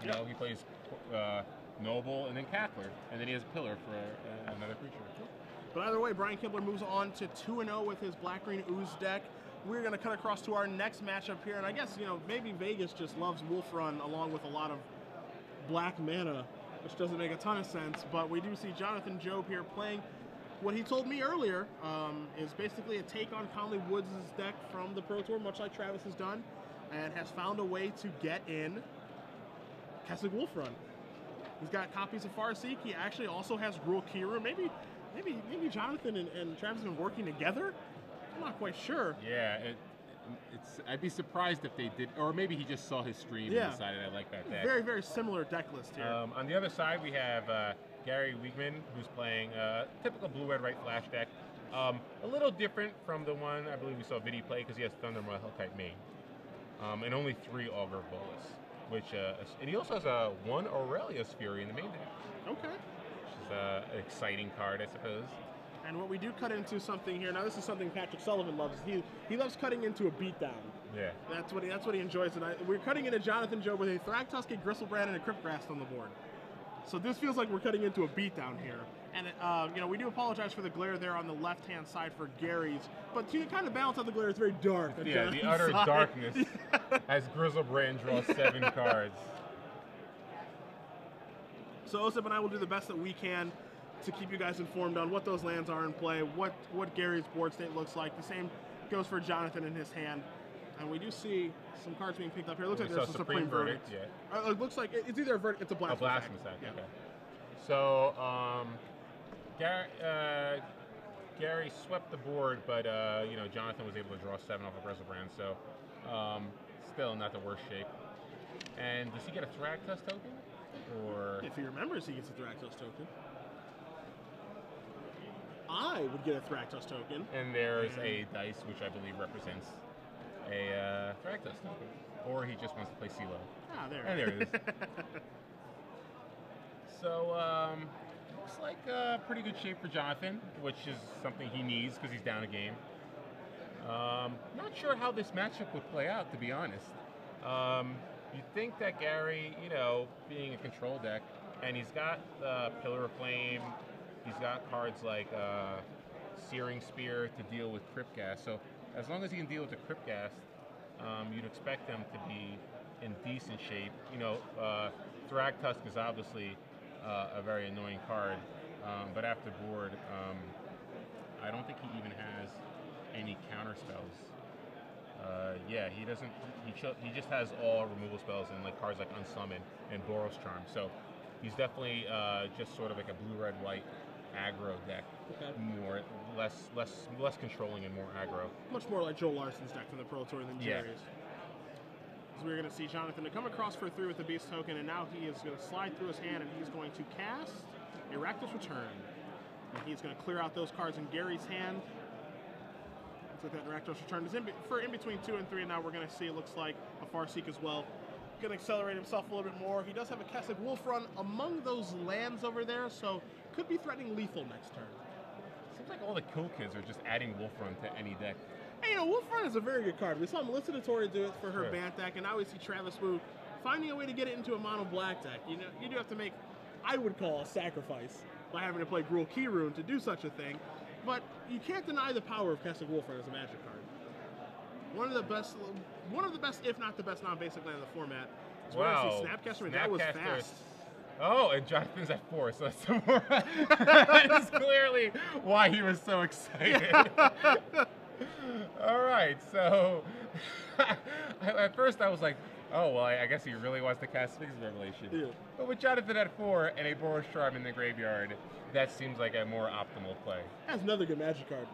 You know, he plays Noble and then Cackler, and then he has a Pillar for another creature. But either way, Brian Kibler moves on to 2-0 with his Black-Green Ooze deck. We're going to cut across to our next matchup here, and I guess, you know, maybe Vegas just loves Wolf Run along with a lot of black mana, which doesn't make a ton of sense, but we do see Jonathan Job here playing what he told me earlier is basically a take on Conley Woods' deck from the Pro Tour, much like Travis has done, and has found a way to get in Kessig Wolf Run. He's got copies of Farseek. He actually also has Gruul Kiru. Maybe Jonathan and Travis have been working together? I'm not quite sure. Yeah, I'd be surprised if they did, or maybe he just saw his stream and decided I like that deck. Very, very similar deck list here. On the other side, we have Gary Weigman, who's playing a typical blue-red-white flash deck. A little different from the one I believe we saw Vinny play because he has Thundermaw Hellkite main. And only 3 Augur Bolas, and he also has a 1 Aurelius Fury in the main deck. Okay. Which is an exciting card, I suppose. And what we do cut into something here. Now, this is something Patrick Sullivan loves. He loves cutting into a beatdown. Yeah. That's what he enjoys tonight. We're cutting into Jonathan Job with a Thragtusk, a Gristlebrand, and a Cryptgrasp on the board. So this feels like we're cutting into a beatdown here. And you know, we do apologize for the glare there on the left-hand side for Gary's, but to kind of balance out the glare, it's very dark. Yeah, the utter darkness as Grizzlebrand draws 7 cards. So Osip and I will do the best that we can to keep you guys informed on what those lands are in play, what Gary's board state looks like. The same goes for Jonathan in his hand. And we do see some cards being picked up here. It looks like there's a Supreme Verdict. Yeah. It looks like it's either a verdict, it's a blasphemous act. Yeah. Okay. So Gary swept the board, but you know, Jonathan was able to draw 7 off of Grizzlebrand, so still not the worst shape. And does he get a Thragtusk token? Or if he remembers, he gets a Thragtusk token. I would get a Thragtusk token. And there's a dice, which I believe represents a Thragtusk token. Or he just wants to play CeeLo. Ah, there. And there it is. So, looks like a pretty good shape for Jonathan, which is something he needs because he's down a game. Not sure how this matchup would play out, to be honest. You'd think that Gary, you know, being a control deck, and he's got Pillar of Flame, he's got cards like Searing Spear to deal with Cryptghast. So as long as he can deal with the Cryptghast, you'd expect them to be in decent shape. You know, Thragtusk is obviously a very annoying card, but after board, I don't think he even has any counter spells. Yeah, he doesn't. He just has all removal spells and like cards like Unsummon and Boros Charm. So he's definitely just sort of like a blue-red-white aggro deck. Okay. Less controlling and more aggro. Much more like Joe Larson's deck from the Pro Tour than Jerry's. So we're going to see Jonathan to come across for 3 with the Beast token, and now he is going to slide through his hand, and he's going to cast a Rakdos Return. And he's going to clear out those cards in Gary's hand. Looks like that Rakdos Return is in between 2 and 3, and now we're going to see, it looks like, a Farseek as well. Going to accelerate himself a little bit more. He does have a Kessig Wolf Run among those lands over there, so could be threatening lethal next turn. Seems like all the Kill Kids are just adding Wolf Run to any deck. Hey, you know, Wolf Run is a very good card. We saw Melissa DeTore do it for her Bant deck, and now we see Travis Wu finding a way to get it into a mono black deck. You know, you do have to make, I would call, a sacrifice by having to play Gruul Kiru to do such a thing, but you can't deny the power of Kessig Wolf Run as a Magic card. One of the best, if not the best, non-basic land in the format. So wow, Snapcaster, that was fast. Oh, and Jonathan's at 4, so that's some more. That is clearly why he was so excited. All right, so at first I was like, oh, well, I guess he really wants to cast Sphinx Revelation. Yeah. But with Jonathan at 4 and a Boros Charm in the graveyard, that seems like a more optimal play. That's another good Magic card.